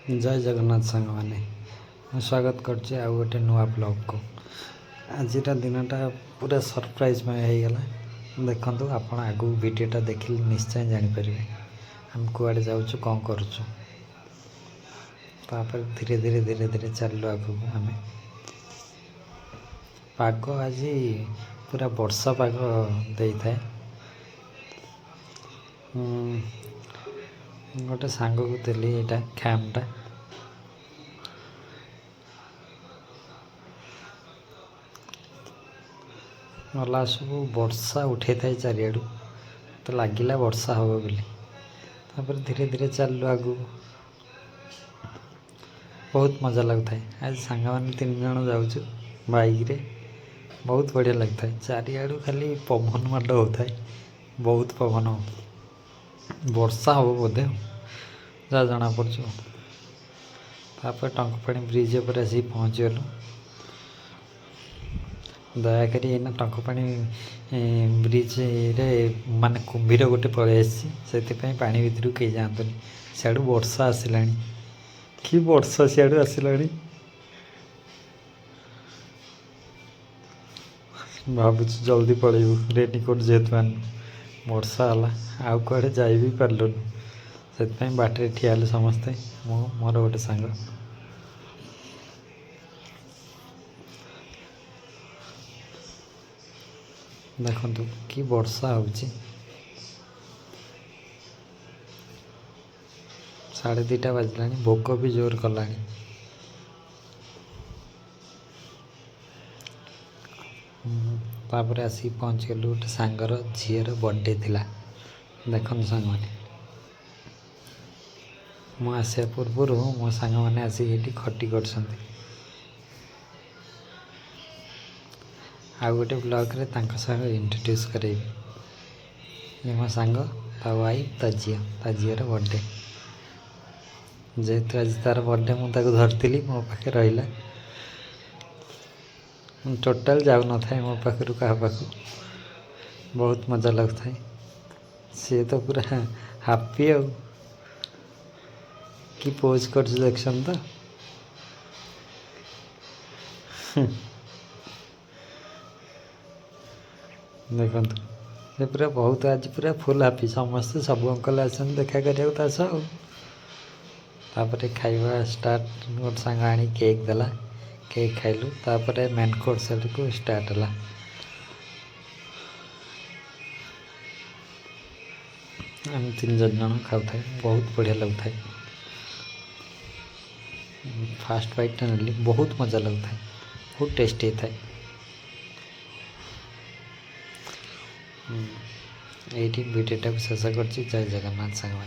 जय जगन्नाथ सांग मैंने स्वागत करछे आ गोटे नुआ ब्लॉग को। आज दिनटा पूरा सरप्राइज में हो गला। देखु आप आगू वीडियोटा देखिले निश्चय जापर हम कुआड़े जाऊँ कौन करुचु। धीरे धीरे धीरे धीरे चलू आगू आम। पाग आज पूरा वर्षा पाग दे था। गोटे सांग को देली यहाँ ख्यामटा गला सब वर्षा उठे था चारिआडू तो लगिला वर्षा हम बोली। धीरे धीरे चलू आगू बहुत मजा लगता है। आज सांग मैंने 3 जन जाऊँ बाइक रे बहुत बढ़िया लगता है। चारिआडू खाली पवन माड होता है बहुत पवन वर्षा हम बोधे जहाँ जना पड़छ। टंकपाणी ब्रिज पर आसी पहुँचीगलु। दयाकोरी एना टंकपाणी ब्रिज रे माने कुंभीर गोटे पलि से पानी भितर कहीं जातुनि। सियाड़ू वर्षा आसला कि वर्षा सियाड़ू आसला भावुँ जल्दी पलैबू रेनकोट जेहेतु आन वर्षा है आउ कड़े जा भी पार्लुन से बाटे ठिया समस्ते मोर गोटे सांग। देखु कि वर्षा हो 2:30 बाजला भोक भी जोर कला। तापर आसी पहुँच गलु गोटे सांगर झीर बर्थडे थिला। देखु सांग मैंने मु आसिया पूर्वर मो सांग मैंने आसिक खटी कर गोटे ब्लॉग रे तांका संग इंट्रोड्यूस करेबी। मो सांग ता वाइफ ता झीर बर्थडे जेहेतु आज तार बर्थडे मुझे धरती मो पाखे रहा टोटाल जाऊ न था मो पाखु क्या पाखु बहुत मजा लगता है। सी तो पूरा हापी आ कि पोज कर देखन तो देखु से पूरा बहुत आज पूरा फुल हापी समस्ते सब अंकल आसन देखा करने खाइबा स्टार्ट गोटे सांग आनी केक देला केक खाइलु। तापर मेन कोर्स को स्टार्ट है आम 3 जन खाऊ बहुत बढ़िया लगता है। फास्ट बाइट नेली बहुत मजा लगता है बहुत टेस्टी था। ये वीडियोटा शेष कर जय जगन्नाथ सांग।